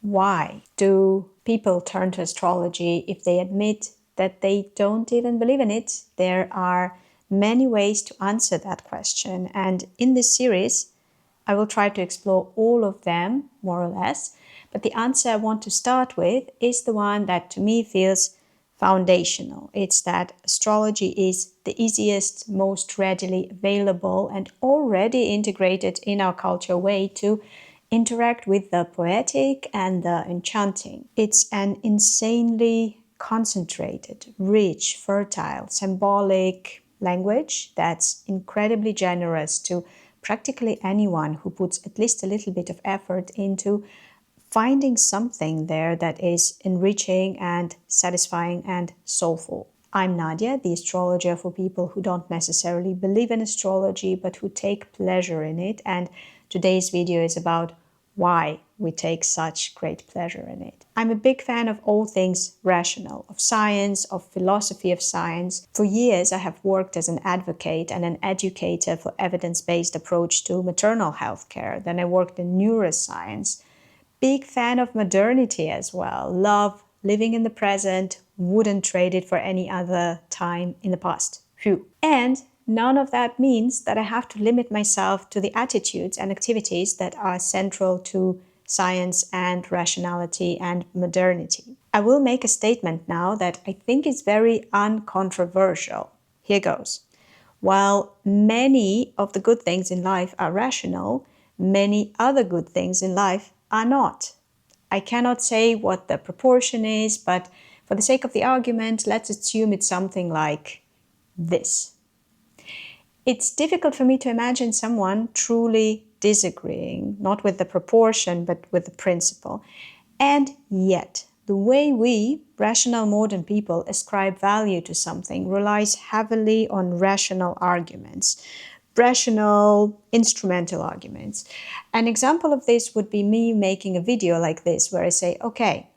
Why do people turn to astrology if they admit that they don't even believe in it? There are many ways to answer that question, and in this series I will try to explore all of them, more or less, but the answer I want to start with is the one that to me feels foundational. It's that astrology is the easiest, most readily available and already integrated in our culture way to interact with the poetic and the enchanting. It's an insanely concentrated, rich, fertile, symbolic language that's incredibly generous to practically anyone who puts at least a little bit of effort into finding something there that is enriching and satisfying and soulful. I'm Nadia, the astrologer for people who don't necessarily believe in astrology but who take pleasure in it, and today's video is about why we take such great pleasure in it. I'm a big fan of all things rational, of science, of philosophy of science. For years, I have worked as an advocate and an educator for evidence-based approach to maternal health care. Then I worked in neuroscience. Big fan of modernity as well. Love living in the present, wouldn't trade it for any other time in the past. Phew. And none of that means that I have to limit myself to the attitudes and activities that are central to science and rationality and modernity. I will make a statement now that I think is very uncontroversial. Here goes. While many of the good things in life are rational, many other good things in life are not. I cannot say what the proportion is, but for the sake of the argument, let's assume it's something like this. It's difficult for me to imagine someone truly disagreeing, not with the proportion, but with the principle. And yet, the way we, rational modern people, ascribe value to something relies heavily on rational arguments, rational, instrumental arguments. An example of this would be me making a video like this, where I say, okay,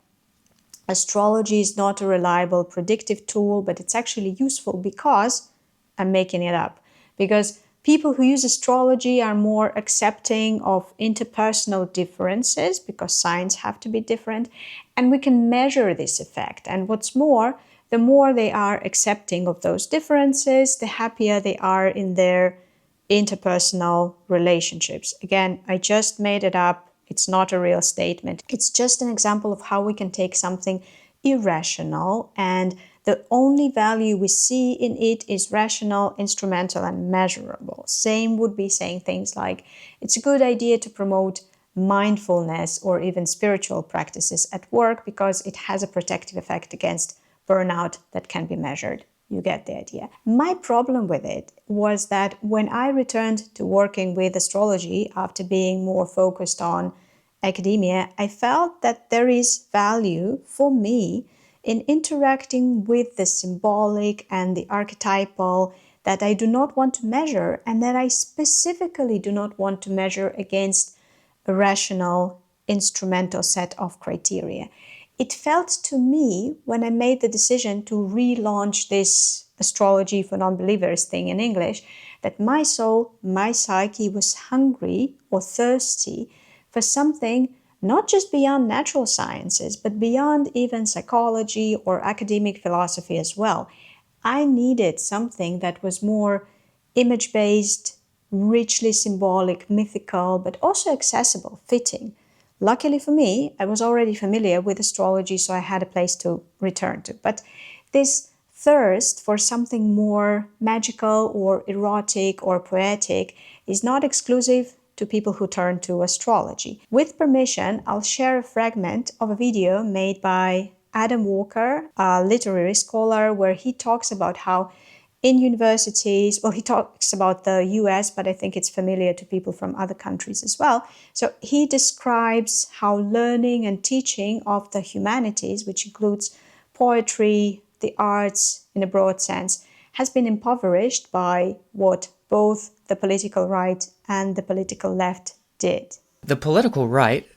astrology is not a reliable predictive tool, but it's actually useful because I'm making it up. Because people who use astrology are more accepting of interpersonal differences, because signs have to be different, and we can measure this effect. And what's more, the more they are accepting of those differences, the happier they are in their interpersonal relationships. Again, I just made it up. It's not a real statement. It's just an example of how we can take something irrational and the only value we see in it is rational, instrumental, and measurable. Same would be saying things like, it's a good idea to promote mindfulness or even spiritual practices at work because it has a protective effect against burnout that can be measured. You get the idea. My problem with it was that when I returned to working with astrology after being more focused on academia, I felt that there is value for me in interacting with the symbolic and the archetypal that I do not want to measure and that I specifically do not want to measure against a rational, instrumental set of criteria. It felt to me, when I made the decision to relaunch this astrology for non-believers thing in English, that my soul, my psyche was hungry or thirsty for something not just beyond natural sciences, but beyond even psychology or academic philosophy as well. I needed something that was more image-based, richly symbolic, mythical, but also accessible, fitting. Luckily for me, I was already familiar with astrology, so I had a place to return to. But this thirst for something more magical or erotic or poetic is not exclusive to people who turn to astrology. With permission, I'll share a fragment of a video made by Adam Walker, a literary scholar, where he talks about how in universities, well, he talks about the US, but I think it's familiar to people from other countries as well. So he describes how learning and teaching of the humanities, which includes poetry, the arts in a broad sense, has been impoverished by what both the political right and the political left did. The political right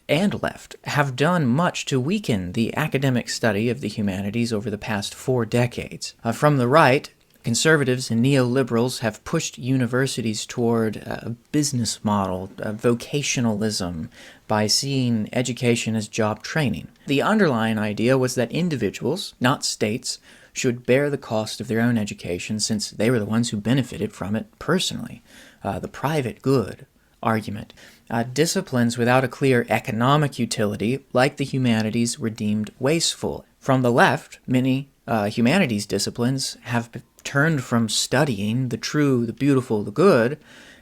and left have done much to weaken the academic study of the humanities over the past 4 decades. From the right, Conservatives and neoliberals have pushed universities toward a business model, vocationalism, by seeing education as job training. The underlying idea was that individuals, not states, should bear the cost of their own education since they were the ones who benefited from it personally. The private good argument. Disciplines without a clear economic utility, like the humanities, were deemed wasteful. From the left, many humanities disciplines have turned from studying the true, the beautiful, the good,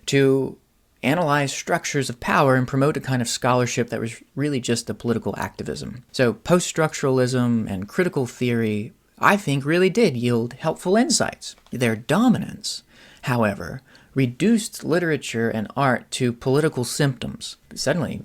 to analyze structures of power and promote a kind of scholarship that was really just a political activism. So post-structuralism and critical theory, I think, really did yield helpful insights. Their dominance, however, reduced literature and art to political symptoms. Suddenly,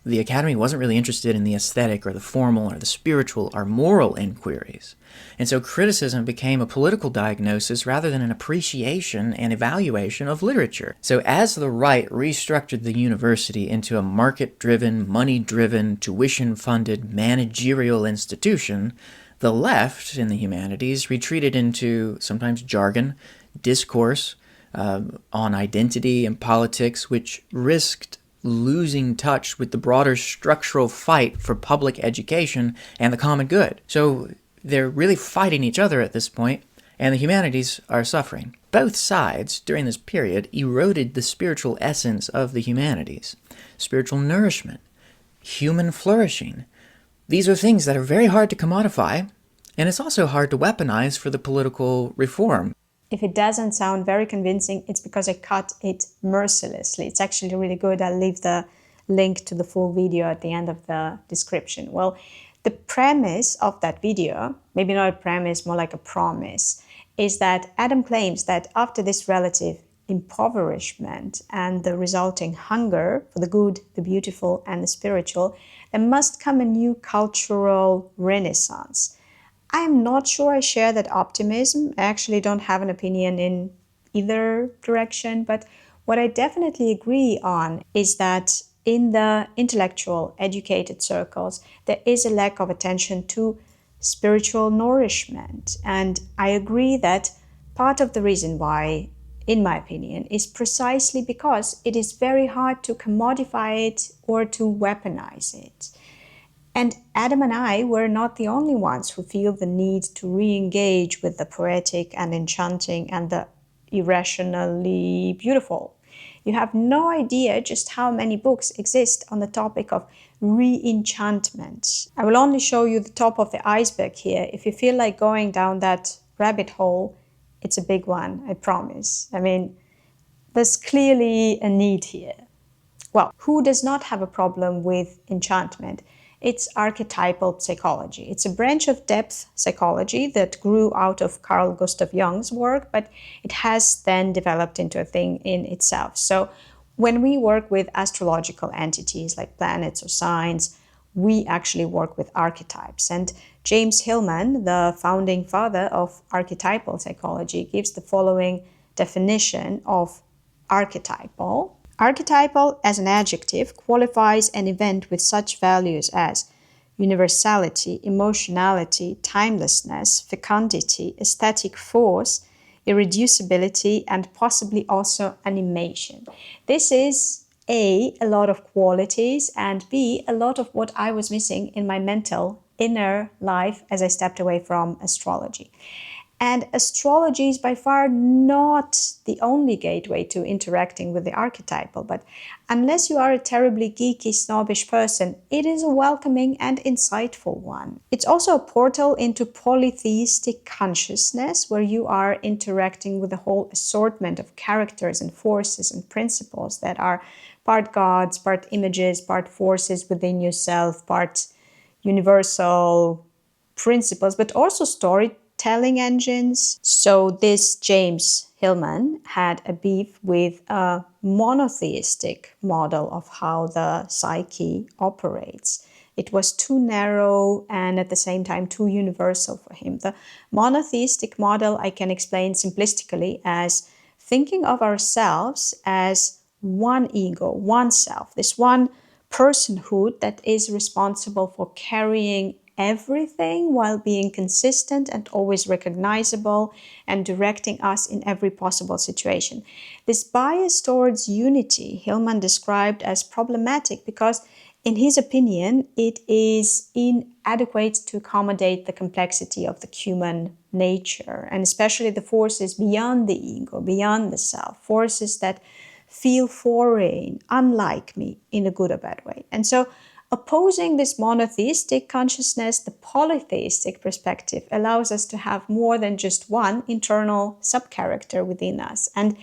the Academy wasn't really interested in the aesthetic or the formal or the spiritual or moral inquiries. And so criticism became a political diagnosis rather than an appreciation and evaluation of literature. So as the right restructured the university into a market-driven, money-driven, tuition-funded, managerial institution, the left in the humanities retreated into sometimes jargon, discourse on identity and politics, which risked losing touch with the broader structural fight for public education and the common good. So they're really fighting each other at this point, and the humanities are suffering. Both sides, during this period, eroded the spiritual essence of the humanities. Spiritual nourishment, human flourishing. These are things that are very hard to commodify, and it's also hard to weaponize for the political reform. If it doesn't sound very convincing, it's because I cut it mercilessly. It's actually really good. I'll leave the link to the full video at the end of the description. Well, the premise of that video, maybe not a premise, more like a promise, is that Adam claims that after this relative impoverishment and the resulting hunger for the good, the beautiful, and the spiritual, there must come a new cultural renaissance. I'm not sure I share that optimism. I actually don't have an opinion in either direction, but what I definitely agree on is that in the intellectual, educated circles, there is a lack of attention to spiritual nourishment. And I agree that part of the reason why, in my opinion, is precisely because it is very hard to commodify it or to weaponize it. And Adam and I were not the only ones who feel the need to re-engage with the poetic and enchanting and the irrationally beautiful. You have no idea just how many books exist on the topic of re-enchantment. I will only show you the top of the iceberg here. If you feel like going down that rabbit hole, it's a big one, I promise. I mean, there's clearly a need here. Well, who does not have a problem with enchantment? It's archetypal psychology. It's a branch of depth psychology that grew out of Carl Gustav Jung's work, but it has then developed into a thing in itself. So when we work with astrological entities like planets or signs, we actually work with archetypes. And James Hillman, the founding father of archetypal psychology, gives the following definition of archetypal. Archetypal, as an adjective, qualifies an event with such values as universality, emotionality, timelessness, fecundity, aesthetic force, irreducibility, and possibly also animation. This is A, a lot of qualities, and B, a lot of what I was missing in my mental inner life as I stepped away from astrology. And astrology is by far not the only gateway to interacting with the archetypal, but unless you are a terribly geeky, snobbish person, it is a welcoming and insightful one. It's also a portal into polytheistic consciousness, where you are interacting with a whole assortment of characters and forces and principles that are part gods, part images, part forces within yourself, part universal principles, but also storytelling engines. So this James Hillman had a beef with a monotheistic model of how the psyche operates. It was too narrow and at the same time too universal for him. The monotheistic model I can explain simplistically as thinking of ourselves as one ego, one self, this one personhood that is responsible for carrying everything while being consistent and always recognizable and directing us in every possible situation. This bias towards unity, Hillman described as problematic because, in his opinion, it is inadequate to accommodate the complexity of the human nature, and especially the forces beyond the ego, beyond the self, forces that feel foreign, unlike me, in a good or bad way. And so, opposing this monotheistic consciousness, the polytheistic perspective allows us to have more than just one internal subcharacter within us. And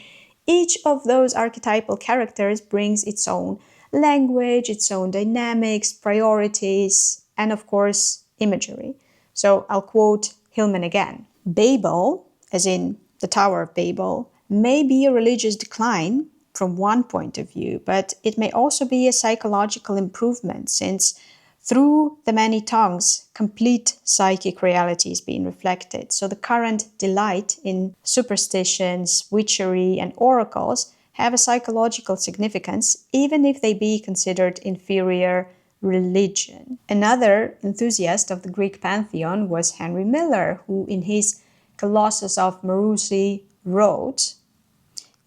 each of those archetypal characters brings its own language, its own dynamics, priorities, and of course, imagery. So I'll quote Hillman again. Babel, as in the Tower of Babel, may be a religious decline from one point of view, but it may also be a psychological improvement, since through the many tongues, complete psychic reality is being reflected. So the current delight in superstitions, witchery, and oracles have a psychological significance, even if they be considered inferior religion. Another enthusiast of the Greek pantheon was Henry Miller, who in his Colossus of Marusi wrote,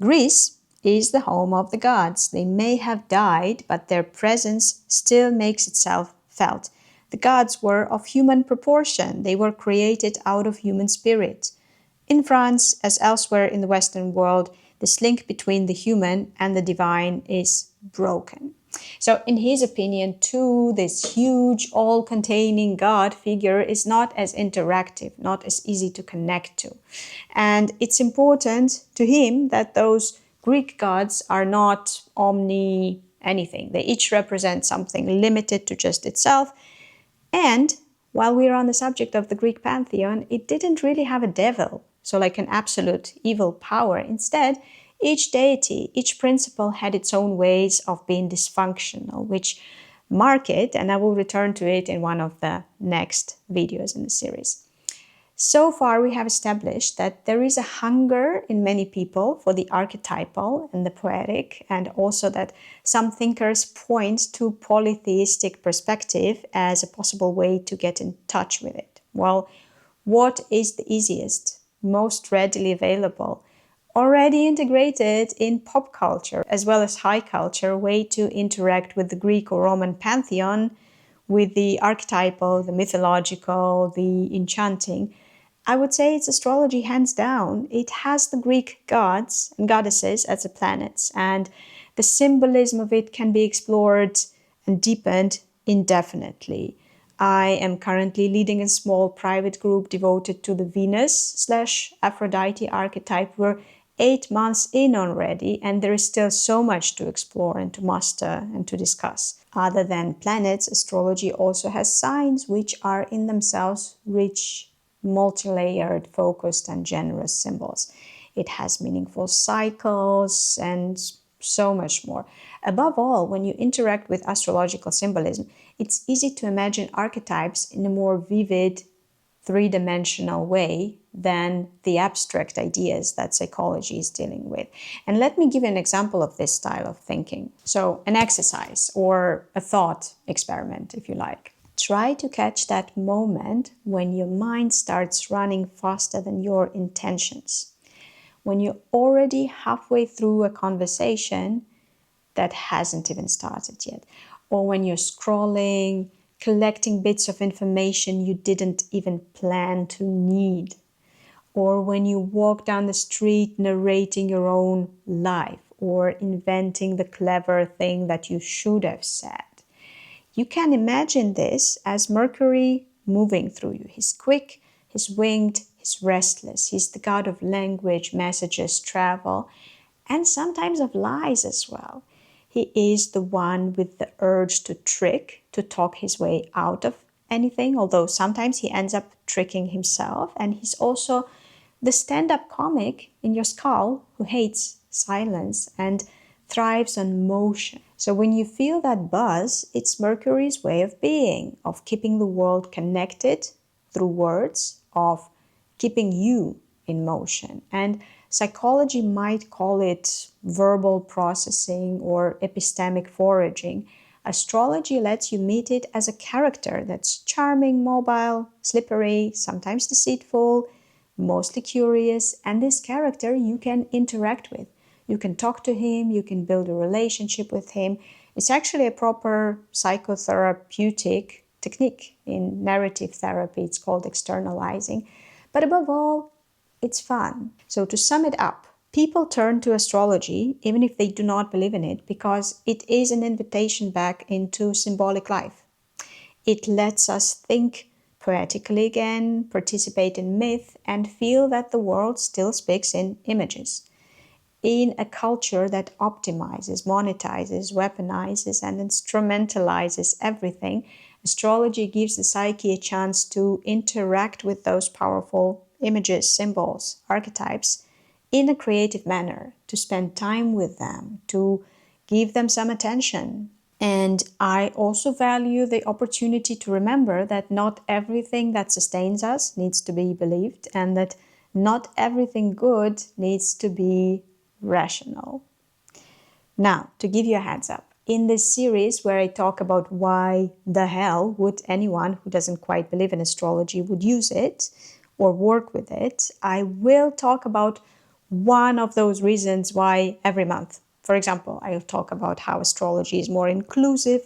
Greece is the home of the gods. They may have died, but their presence still makes itself felt. The gods were of human proportion. They were created out of human spirit. In France, as elsewhere in the Western world, this link between the human and the divine is broken. So in his opinion, too, this huge, all-containing God figure is not as interactive, not as easy to connect to. And it's important to him that those Greek gods are not omni anything. They each represent something limited to just itself. And while we're on the subject of the Greek pantheon, it didn't really have a devil, so like an absolute evil power. Instead, each deity, each principle had its own ways of being dysfunctional, which mark it, and I will return to it in one of the next videos in the series. So far, we have established that there is a hunger in many people for the archetypal and the poetic, and also that some thinkers point to polytheistic perspective as a possible way to get in touch with it. Well, what is the easiest, most readily available, already integrated in pop culture as well as high culture way to interact with the Greek or Roman pantheon, with the archetypal, the mythological, the enchanting? I would say it's astrology hands down. It has the Greek gods and goddesses as the planets, and the symbolism of it can be explored and deepened indefinitely. I am currently leading a small private group devoted to the Venus/Aphrodite archetype. We're 8 months in already, and there is still so much to explore and to master and to discuss. Other than planets, astrology also has signs which are in themselves rich, multi-layered, focused, and generous symbols. It has meaningful cycles and so much more. Above all, when you interact with astrological symbolism, it's easy to imagine archetypes in a more vivid, three-dimensional way than the abstract ideas that psychology is dealing with. And let me give you an example of this style of thinking. So, an exercise or a thought experiment, if you like. Try to catch that moment when your mind starts running faster than your intentions. When you're already halfway through a conversation that hasn't even started yet. Or when you're scrolling, collecting bits of information you didn't even plan to need. Or when you walk down the street narrating your own life or inventing the clever thing that you should have said. You can imagine this as Mercury moving through you. He's quick, he's winged, he's restless. He's the god of language, messages, travel, and sometimes of lies as well. He is the one with the urge to trick, to talk his way out of anything, although sometimes he ends up tricking himself. And he's also the stand-up comic in your skull who hates silence and thrives on motion. So when you feel that buzz, it's Mercury's way of being, of keeping the world connected through words, of keeping you in motion. And psychology might call it verbal processing or epistemic foraging. Astrology lets you meet it as a character that's charming, mobile, slippery, sometimes deceitful, mostly curious, and this character you can interact with. You can talk to him, you can build a relationship with him. It's actually a proper psychotherapeutic technique in narrative therapy. It's called externalizing. But above all, it's fun. So to sum it up, people turn to astrology, even if they do not believe in it, because it is an invitation back into symbolic life. It lets us think poetically again, participate in myth, and feel that the world still speaks in images. In a culture that optimizes, monetizes, weaponizes, and instrumentalizes everything, astrology gives the psyche a chance to interact with those powerful images, symbols, archetypes in a creative manner, to spend time with them, to give them some attention. And I also value the opportunity to remember that not everything that sustains us needs to be believed, and that not everything good needs to be rational. Now, to give you a heads up, in this series where I talk about why the hell would anyone who doesn't quite believe in astrology would use it or work with it, I will talk about one of those reasons why every month. For example, I'll talk about how astrology is more inclusive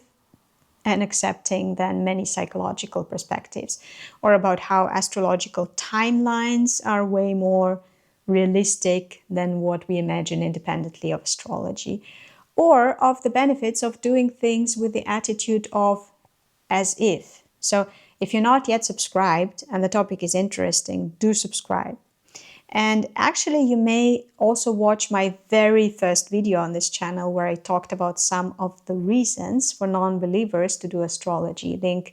and accepting than many psychological perspectives, or about how astrological timelines are way more realistic than what we imagine independently of astrology, or of the benefits of doing things with the attitude of as if. So if you're not yet subscribed and the topic is interesting, do subscribe. And actually, you may also watch my very first video on this channel where I talked about some of the reasons for non-believers to do astrology. Link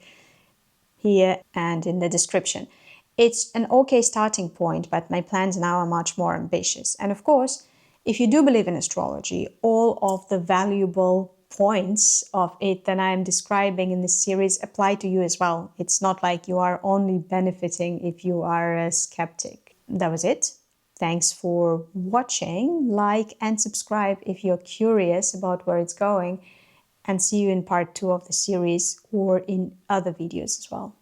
here and in the description. It's an okay starting point, but my plans now are much more ambitious. And of course, if you do believe in astrology, all of the valuable points of it that I'm describing in this series apply to you as well. It's not like you are only benefiting if you are a skeptic. That was it. Thanks for watching. Like and subscribe if you're curious about where it's going. And see you in part 2 of the series or in other videos as well.